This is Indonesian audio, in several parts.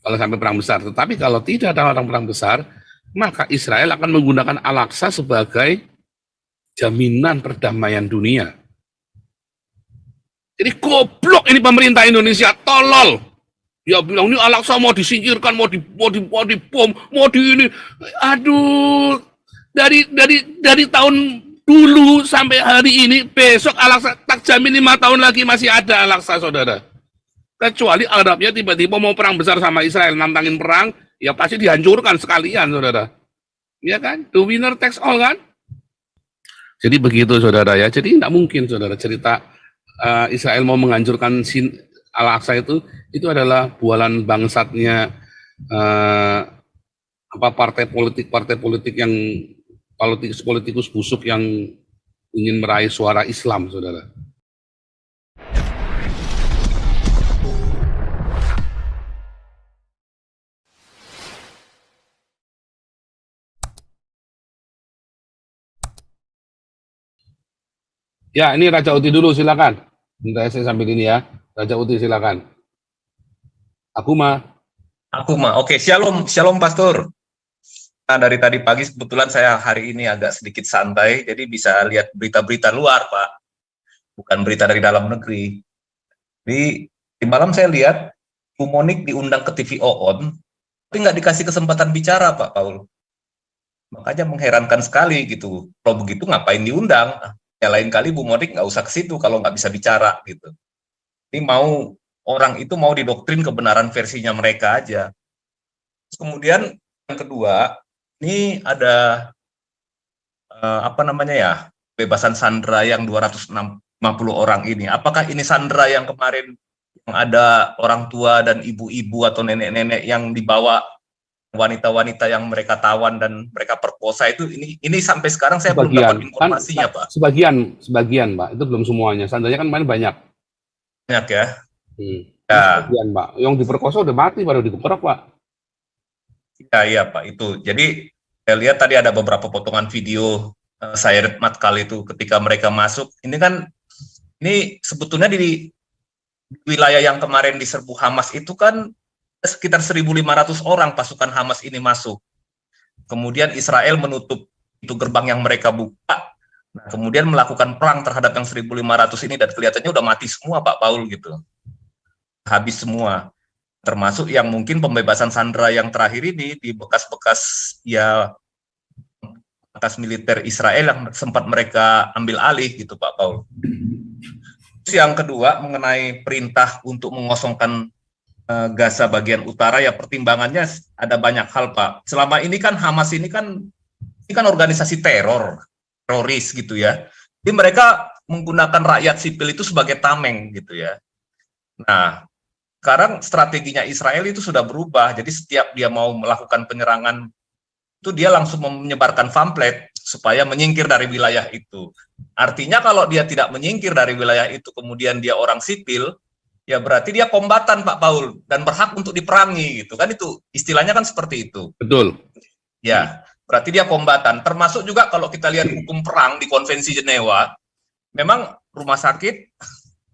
kalau sampai perang besar. Tetapi kalau tidak ada orang perang besar, maka Israel akan menggunakan Al-Aqsa sebagai jaminan perdamaian dunia. Jadi goblok ini pemerintah Indonesia, tolol. Ya bilang ini Al-Aqsa mau disingkirkan, mau dibom, mau di ini. Aduh, dari tahun dulu sampai hari ini, besok Al-Aqsa tak jamin 5 tahun lagi masih ada Al-Aqsa, saudara. Kecuali Arabnya tiba-tiba mau perang besar sama Israel, nantangin perang, ya pasti dihancurkan sekalian, saudara. Ya kan? The winner takes all kan? Jadi begitu, saudara ya. Jadi tidak mungkin, saudara, cerita Israel mau menghancurkan Al-Aqsa itu adalah bualan bangsatnya partai politik yang politikus busuk yang ingin meraih suara Islam, saudara. Ya, ini Raja Uti dulu, silakan. Minta saya sambil ini ya. Raja Uti, silakan. Akuma. Oke, shalom Pastor. Nah, dari tadi pagi kebetulan saya hari ini agak sedikit santai, jadi bisa lihat berita-berita luar, Pak. Bukan berita dari dalam negeri. Di malam saya lihat Bu Monik diundang ke TV OON, tapi nggak dikasih kesempatan bicara, Pak Paul. Makanya mengherankan sekali gitu. Kalau begitu ngapain diundang? Ya lain kali Bu Monik nggak usah ke situ kalau nggak bisa bicara gitu. Ini orang itu mau didoktrin kebenaran versinya mereka aja. Terus kemudian yang kedua, ini ada bebasan sandera yang 260 orang ini. Apakah ini sandera yang kemarin yang ada orang tua dan ibu-ibu atau nenek-nenek yang dibawa wanita-wanita yang mereka tawan dan mereka perkosa itu ini sampai sekarang saya belum dapat informasinya, Pak. Sebagian, Pak. Itu belum semuanya. Sandaranya kan main banyak. Banyak ya. Ya. Sebagian, Pak. Yang diperkosa udah mati baru dikeprok, Pak. Iya, Pak. Itu. Jadi saya lihat tadi ada beberapa potongan video Sayeret Matkal itu ketika mereka masuk. Ini sebetulnya di wilayah yang kemarin diserbu Hamas itu kan sekitar 1.500 orang pasukan Hamas ini masuk. Kemudian Israel menutup itu gerbang yang mereka buka. Nah, kemudian melakukan perang terhadap yang 1.500 ini dan kelihatannya udah mati semua, Pak Paul gitu. Habis semua. Termasuk yang mungkin pembebasan sandera yang terakhir ini di bekas-bekas militer Israel yang sempat mereka ambil alih gitu, Pak Paul. Terus yang kedua mengenai perintah untuk mengosongkan Gaza bagian utara, ya pertimbangannya ada banyak hal, Pak. Selama ini kan Hamas ini kan organisasi teroris gitu ya. Jadi mereka menggunakan rakyat sipil itu sebagai tameng gitu ya. Nah, sekarang strateginya Israel itu sudah berubah. Jadi setiap dia mau melakukan penyerangan itu dia langsung menyebarkan pamflet supaya menyingkir dari wilayah itu. Artinya kalau dia tidak menyingkir dari wilayah itu kemudian dia orang sipil, ya berarti dia kombatan, Pak Paul, dan berhak untuk diperangi gitu kan, itu istilahnya kan seperti itu. Betul. Ya, berarti dia kombatan. Termasuk juga kalau kita lihat hukum perang di Konvensi Jenewa, memang rumah sakit,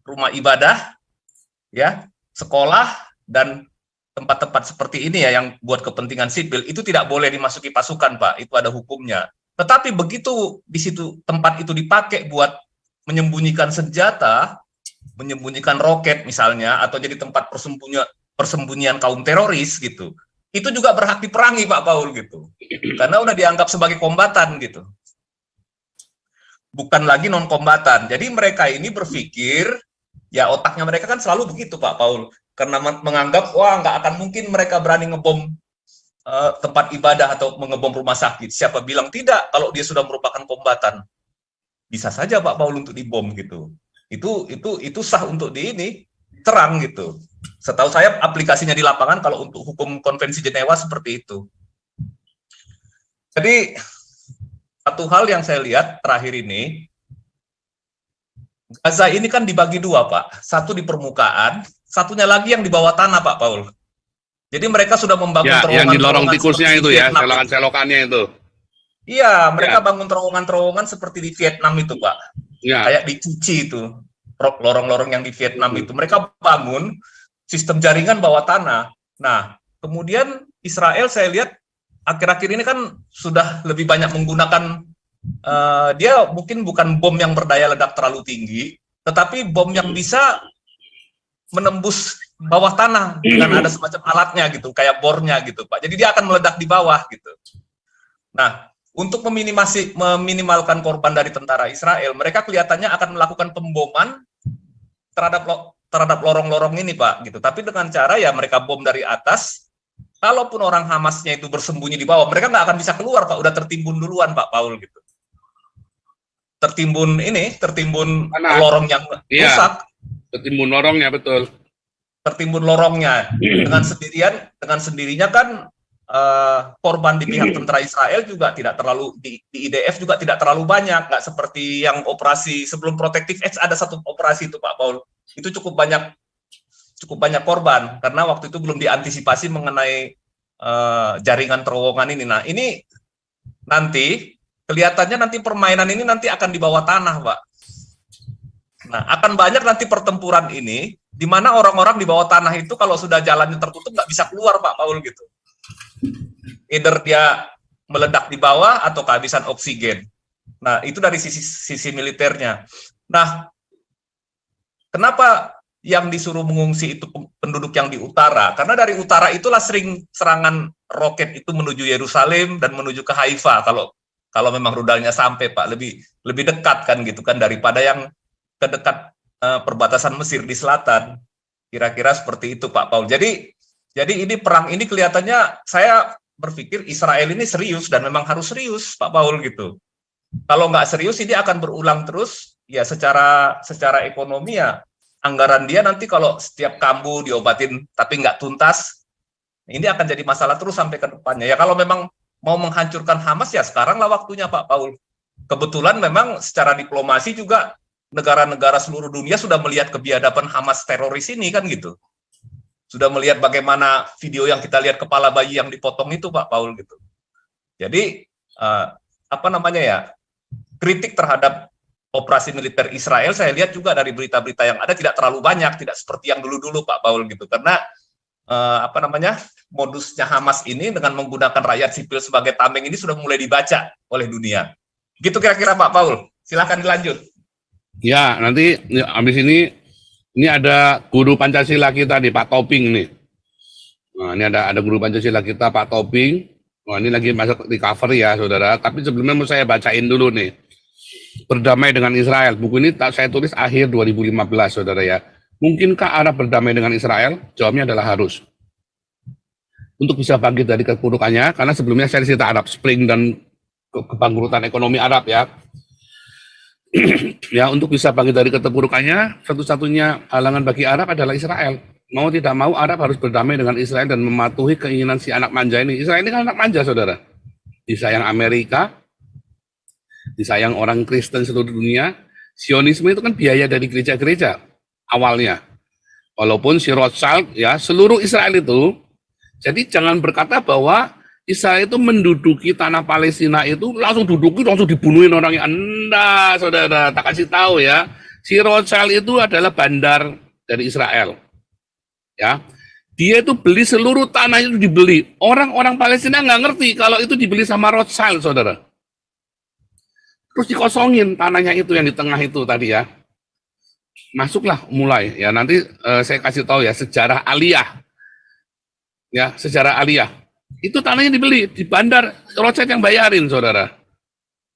rumah ibadah, ya, sekolah dan tempat-tempat seperti ini ya yang buat kepentingan sipil itu tidak boleh dimasuki pasukan, Pak. Itu ada hukumnya. Tetapi begitu di situ tempat itu dipakai buat menyembunyikan senjata, menyembunyikan roket misalnya, atau jadi tempat persembunyian kaum teroris gitu, itu juga berhak diperangi, Pak Paul gitu, karena udah dianggap sebagai kombatan gitu, bukan lagi non kombatan. Jadi mereka ini berpikir, ya otaknya mereka kan selalu begitu, Pak Paul, karena menganggap wah nggak akan mungkin mereka berani ngebom tempat ibadah atau mengebom rumah sakit. Siapa bilang tidak kalau dia sudah merupakan kombatan? Bisa saja, Pak Paul, untuk dibom gitu. Itu sah untuk terang gitu. Setahu saya aplikasinya di lapangan kalau untuk hukum Konvensi Jenewa seperti itu. Jadi satu hal yang saya lihat terakhir ini, Gaza ini kan dibagi dua, Pak. Satu di permukaan, satunya lagi yang di bawah tanah, Pak Paul. Jadi mereka sudah membangun terowongan. Yang di lorong tikusnya itu ya, selokan-selokannya itu. Iya, mereka bangun terowongan-terowongan seperti di Vietnam itu, Pak. Ya. Kayak di Cuci itu, lorong-lorong yang di Vietnam itu. Mereka bangun sistem jaringan bawah tanah. Nah, kemudian Israel saya lihat akhir-akhir ini kan sudah lebih banyak menggunakan dia mungkin bukan bom yang berdaya ledak terlalu tinggi, tetapi bom yang bisa menembus bawah tanah dengan ada semacam alatnya gitu, kayak bornya gitu, Pak. Jadi dia akan meledak di bawah gitu. Nah, untuk meminimalkan korban dari tentara Israel, mereka kelihatannya akan melakukan pemboman terhadap lorong-lorong ini, Pak, gitu. Tapi dengan cara ya mereka bom dari atas. Kalaupun orang Hamasnya itu bersembunyi di bawah, mereka nggak akan bisa keluar, Pak. Udah tertimbun duluan, Pak Paul, gitu. Tertimbun lorong yang rusak. Tertimbun lorongnya, betul. Tertimbun lorongnya. Dengan sendirinya kan korban di pihak tentara Israel juga tidak terlalu, di IDF juga tidak terlalu banyak. Nggak seperti yang operasi sebelum Protective Edge, ada satu operasi itu, Pak Paul. Itu cukup banyak korban, karena waktu itu belum diantisipasi mengenai jaringan terowongan ini. Nah, ini nanti kelihatannya nanti permainan ini nanti akan di bawah tanah, Pak. Nah, akan banyak nanti pertempuran ini, di mana orang-orang di bawah tanah itu kalau sudah jalannya tertutup nggak bisa keluar, Pak Paul, gitu. Either dia meledak di bawah atau kehabisan oksigen. Nah, itu dari sisi militernya. Nah, kenapa yang disuruh mengungsi itu penduduk yang di utara? Karena dari utara itulah sering serangan roket itu menuju Yerusalem dan menuju ke Haifa, kalau memang rudalnya sampai, Pak, lebih dekat kan gitu kan, daripada yang ke dekat perbatasan Mesir di selatan. Kira-kira seperti itu, Pak Paul. Jadi ini perang ini kelihatannya, saya berpikir Israel ini serius dan memang harus serius, Pak Paul, gitu. Kalau nggak serius ini akan berulang terus ya, secara ekonomi ya. Anggaran dia nanti kalau setiap kambuh diobatin tapi nggak tuntas, ini akan jadi masalah terus sampai ke depannya. Ya kalau memang mau menghancurkan Hamas ya sekaranglah waktunya, Pak Paul. Kebetulan memang secara diplomasi juga negara-negara seluruh dunia sudah melihat kebiadaban Hamas teroris ini kan gitu. Sudah melihat bagaimana video yang kita lihat kepala bayi yang dipotong itu, Pak Paul, gitu. Jadi kritik terhadap operasi militer Israel saya lihat juga dari berita-berita yang ada tidak terlalu banyak, tidak seperti yang dulu-dulu, Pak Paul, gitu. Karena modusnya Hamas ini dengan menggunakan rakyat sipil sebagai tameng ini sudah mulai dibaca oleh dunia. Gitu kira-kira, Pak Paul. Silakan dilanjut. Ya, nanti habis ini ada guru Pancasila kita nih, Pak Toping nih. Nah, ini ada guru Pancasila kita, Pak Toping. Wah, ini lagi masuk recovery ya, saudara. Tapi sebelumnya mau saya bacain dulu nih. Berdamai dengan Israel. Buku ini saya tulis akhir 2015, saudara ya. Mungkinkah Arab berdamai dengan Israel? Jawabnya adalah harus. Untuk bisa bangkit dari keburukannya, karena sebelumnya saya cerita Arab Spring dan kebangkrutan ekonomi Arab ya. Ya, untuk bisa bangkit dari keterpurukannya, satu-satunya halangan bagi Arab adalah Israel. Mau tidak mau, Arab harus berdamai dengan Israel dan mematuhi keinginan si anak manja ini. Israel ini kan anak manja, saudara. Disayang Amerika, disayang orang Kristen seluruh dunia. Zionisme itu kan biaya dari gereja-gereja awalnya. Walaupun si Rothschild, ya, seluruh Israel itu. Jadi jangan berkata bahwa Israel itu menduduki tanah Palestina itu langsung dibunuhin orangnya. Enggak, saudara, tak kasih tahu ya. Si Rothschild itu adalah bandar dari Israel. Ya, dia itu beli seluruh tanah itu dibeli. Orang-orang Palestina nggak ngerti kalau itu dibeli sama Rothschild, saudara. Terus dikosongin tanahnya itu yang di tengah itu tadi ya. Masuklah mulai ya, nanti saya kasih tahu ya sejarah aliyah. Ya, sejarah aliyah. Itu tanahnya dibeli di bandar, Rothschild yang bayarin, saudara.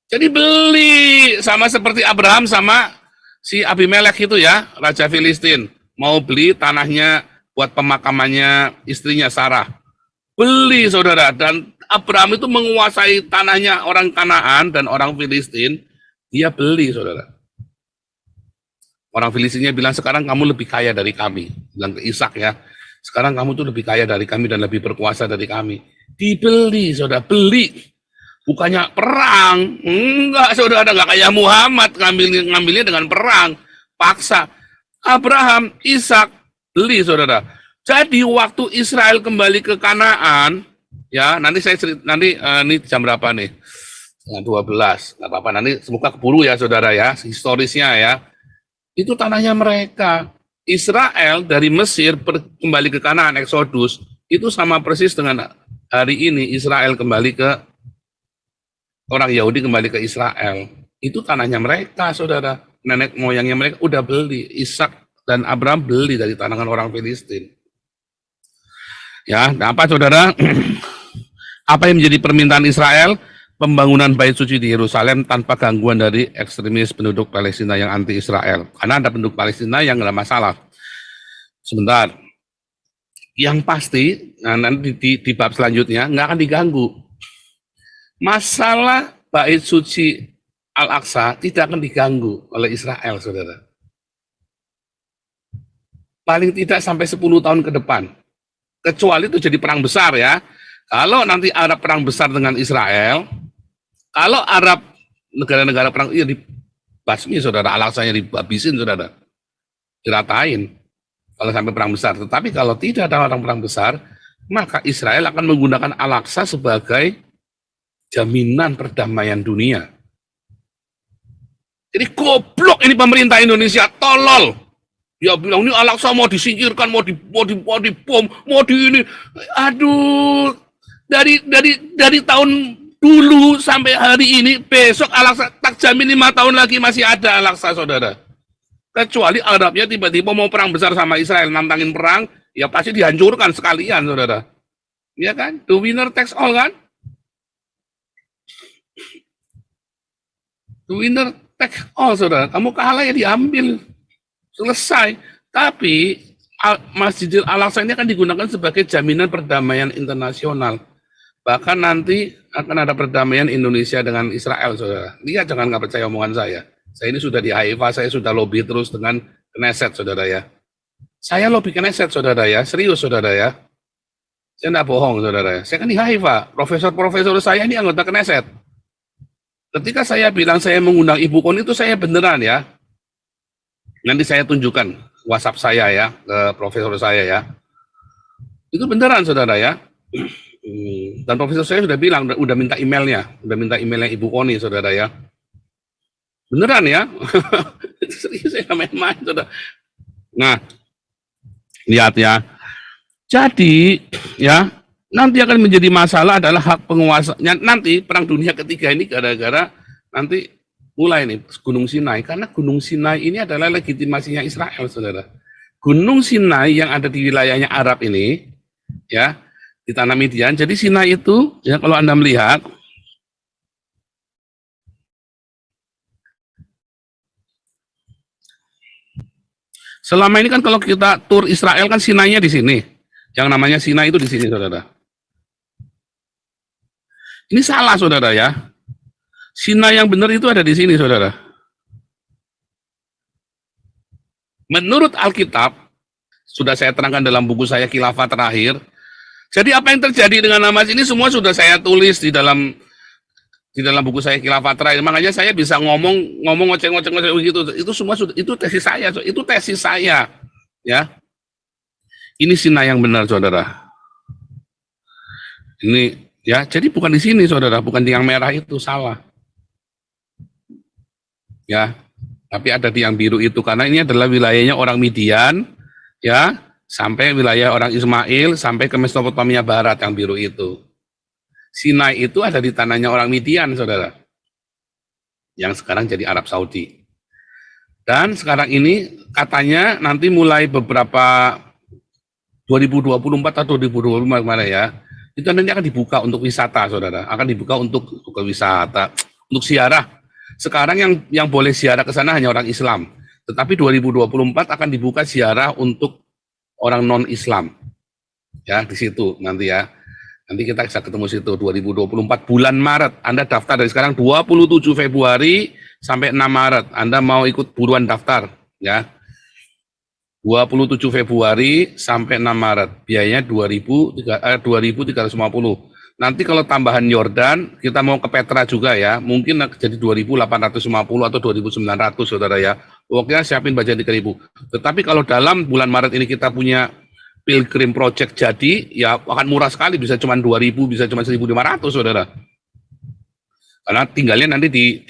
Jadi beli sama seperti Abraham sama si Abimelek itu ya, Raja Filistin. Mau beli tanahnya buat pemakamannya istrinya Sarah. Beli, saudara. Dan Abraham itu menguasai tanahnya orang Kanaan dan orang Filistin. Dia beli, saudara. Orang Filistinnya bilang, sekarang kamu lebih kaya dari kami. Bilang ke Ishak ya. Sekarang kamu tuh lebih kaya dari kami dan lebih berkuasa dari kami. Dibeli, saudara. Beli. Bukannya perang. Enggak, saudara. Enggak kayak Muhammad. Ngambilnya dengan perang. Paksa. Abraham, Ishak, beli, saudara. Jadi waktu Israel kembali ke Kanaan, ya nanti saya cerita, ini jam berapa nih? 12, nggak apa-apa. Nanti semoga keburu ya, saudara ya, historisnya ya. Itu tanahnya mereka. Israel dari Mesir kembali ke Kanaan, Exodus, Itu sama persis dengan hari ini Israel kembali ke, orang Yahudi kembali ke Israel. Itu tanahnya mereka, saudara. Nenek moyangnya mereka udah beli. Ishak dan Abraham beli dari tanah orang Filistin. Ya, apa saudara? Apa yang menjadi permintaan Israel? Pembangunan bait suci di Yerusalem tanpa gangguan dari ekstremis penduduk Palestina yang anti Israel. Karena ada penduduk Palestina yang nggak masalah. Sebentar. Yang pasti, nah nanti di bab selanjutnya nggak akan diganggu. Masalah bait suci Al-Aqsa tidak akan diganggu oleh Israel, saudara. Paling tidak sampai 10 tahun ke depan. Kecuali itu jadi perang besar ya. Kalau nanti Arab perang besar dengan Israel, kalau Arab negara-negara perang iya dibasmi, saudara, Al-Aqsanya dihabisin, saudara, diratain kalau sampai perang besar. Tetapi kalau tidak ada orang perang besar, maka Israel akan menggunakan Al-Aqsa sebagai jaminan perdamaian dunia. Jadi goblok ini pemerintah Indonesia, tolol. Ya bilang ini Al-Aqsa mau disingkirkan, mau dibom, mau di ini. Aduh, dari tahun dulu sampai hari ini, besok Al-Aqsa tak jamin 5 tahun lagi masih ada Al-Aqsa, saudara. Kecuali Arabnya tiba-tiba mau perang besar sama Israel, nantangin perang, ya pasti dihancurkan sekalian, saudara. Ya kan? The winner takes all kan? The winner takes all, saudara. Kamu kalah ya diambil. Selesai. Tapi Masjidil Al-Aqsa ini akan digunakan sebagai jaminan perdamaian internasional. Bahkan nanti akan ada perdamaian Indonesia dengan Israel, saudara. Lihat, jangan nggak percaya omongan saya. Saya ini sudah di Haifa, saya sudah lobby terus dengan Knesset, saudara ya. Saya lobby Knesset, saudara ya. Serius, saudara ya. Saya nggak bohong, saudara ya. Saya kan di Haifa. Profesor-profesor saya ini anggota Knesset. Ketika saya bilang saya mengundang Ibu Kon itu saya beneran ya. Nanti saya tunjukkan WhatsApp saya ya, ke profesor saya ya. Itu beneran, saudara ya. Dan profesor saya sudah bilang, udah minta emailnya Ibu Koni, saudara ya. Beneran ya. Serius, saya main-main, saudara. Nah, lihat ya. Jadi, ya, nanti akan menjadi masalah adalah hak penguasa. Nanti perang dunia ketiga ini gara-gara nanti mulai nih Gunung Sinai, karena Gunung Sinai ini adalah legitimasinya Israel, saudara. Gunung Sinai yang ada di wilayahnya Arab ini, ya, di tanah Midian. Jadi Sinai itu, ya kalau Anda melihat, selama ini kan kalau kita tur Israel kan Sinainya di sini, yang namanya Sinai itu di sini, saudara. Ini salah, saudara ya. Sinai yang benar itu ada di sini, saudara. Menurut Alkitab, sudah saya terangkan dalam buku saya Khilafah Terakhir. Jadi apa yang terjadi dengan Hamas ini semua sudah saya tulis di dalam buku saya Khilafah Terakhir. Makanya saya bisa ngomong ngoceng-ngoceng gitu. Itu semua sudah, itu tesis saya, ya. Ini Sinai yang benar, saudara. Ini ya, jadi bukan di sini, saudara, bukan di yang merah itu, salah. Ya, tapi ada di yang biru itu karena ini adalah wilayahnya orang Midian, ya, sampai wilayah orang Ismail, sampai ke Mesopotamia Barat yang biru itu. Sinai itu ada di tanahnya orang Midian, saudara, yang sekarang jadi Arab Saudi. Dan sekarang ini katanya nanti mulai beberapa 2024 atau 2025 kemarin ya, itu nanti akan dibuka untuk wisata, saudara, akan dibuka untuk wisata, untuk ziarah. Sekarang yang boleh ziarah ke sana hanya orang Islam, tetapi 2024 akan dibuka ziarah untuk orang non-Islam. Ya, di situ nanti ya. Nanti kita bisa ketemu situ 2024 bulan Maret. Anda daftar dari sekarang 27 Februari sampai 6 Maret. Anda mau ikut buruan daftar ya. 27 Februari sampai 6 Maret. Biayanya 2.350. Nanti kalau tambahan Yordan, kita mau ke Petra juga ya, mungkin jadi 2.850 atau 2.900, saudara ya. Pokoknya siapin budget 3.000. Tetapi kalau dalam bulan Maret ini kita punya Pilgrim Project jadi, ya akan murah sekali, bisa cuma 2.000, bisa cuma 1.500, saudara. Karena tinggalnya nanti di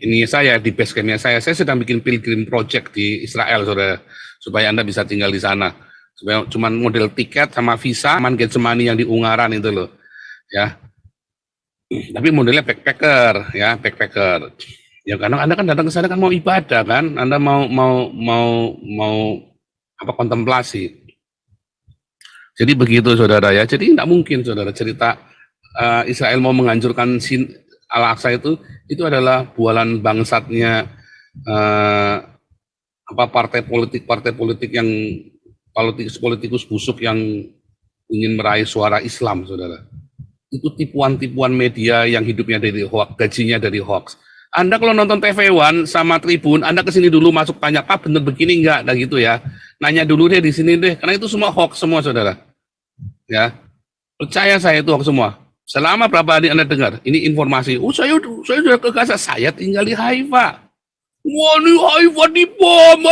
ini saya, di base campnya saya sedang bikin Pilgrim Project di Israel, saudara, supaya Anda bisa tinggal di sana. Cuman model tiket sama visa, man get money yang di Ungaran itu loh, ya. Tapi modelnya backpacker, ya backpacker. Ya karena Anda kan datang ke sana kan mau ibadah kan, Anda mau apa kontemplasi. Jadi begitu saudara ya. Jadi tidak mungkin saudara cerita Israel mau menghancurkan Al-Aqsa itu adalah bualan bangsatnya partai politik yang politikus busuk yang ingin meraih suara Islam saudara. Itu tipuan-tipuan media yang hidupnya dari hoax, gajinya dari hoax. Anda kalau nonton TV One sama Tribun, Anda kesini dulu masuk tanya, Pak bener begini enggak? Nah gitu ya. Nanya dulu deh di sini deh, karena itu semua hoax semua saudara. Ya, percaya saya itu hoax semua. Selama berapa hari Anda dengar, ini informasi, saya sudah ke Gaza, saya tinggal di Haifa. Wah ini Haifa dibom,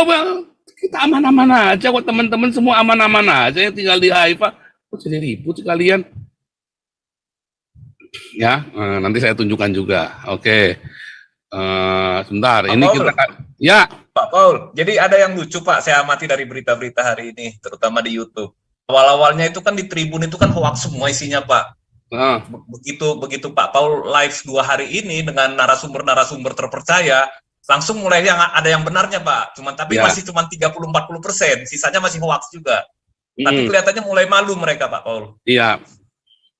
kita aman-aman aja kok teman-teman semua aman-aman aja yang tinggal di Haifa. Kok jadi ribut sekalian? Ya, nanti saya tunjukkan juga. Oke, sebentar. Pak Ini Paul, kita, ya. Pak Paul, jadi ada yang lucu Pak, saya amati dari berita-berita hari ini, terutama di YouTube. Awal-awalnya itu kan di Tribun itu kan hoax semua isinya Pak. Begitu Pak Paul live 2 hari ini dengan narasumber-narasumber terpercaya, langsung mulai ada yang benarnya Pak. Tapi masih cuma 30-40%, sisanya masih hoax juga. Tapi kelihatannya mulai malu mereka Pak Paul. Iya.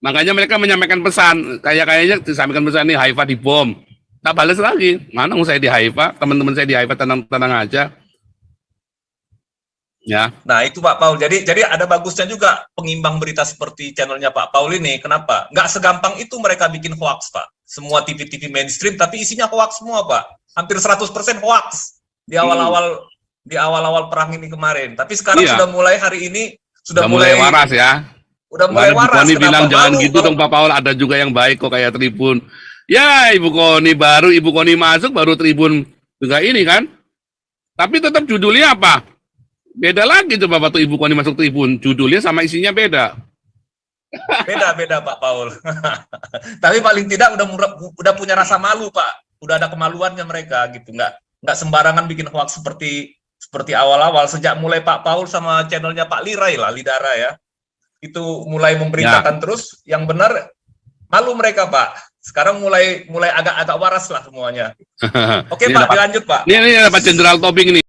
Makanya mereka menyampaikan pesan, kayaknya disampaikan pesan nih Haifa dibom. Tak balas lagi, mana saya di Haifa, teman-teman saya di Haifa tenang-tenang aja. Ya. Nah itu Pak Paul, jadi ada bagusnya juga pengimbang berita seperti channelnya Pak Paul ini. Kenapa? Nggak segampang itu mereka bikin hoax Pak. Semua TV-TV mainstream, tapi isinya hoax semua Pak. Hampir 100% hoax di awal-awal perang ini kemarin. Tapi sekarang sudah mulai hari ini sudah mulai waras ya. Udah mulai waras. Ibu Koni bilang jangan gitu dong Pak Paul, ada juga yang baik kok kayak Tribun. Ya Ibu Koni Ibu Koni masuk baru Tribun juga ini kan. Tapi tetap judulnya apa? Beda lagi coba waktu Ibu Koni masuk Tribun, judulnya sama isinya beda. Beda Pak Paul. Tapi paling tidak udah punya rasa malu Pak. Udah ada kemaluannya mereka gitu. Nggak sembarangan bikin hoax seperti awal-awal. Sejak mulai Pak Paul sama channelnya Pak Lirai lah, Lidara ya. Itu mulai memberitakan terus yang benar, malu mereka Pak. Sekarang mulai agak waras lah semuanya. Oke Pak, dilanjut Pak. Ini Pak Jenderal Tobing ini.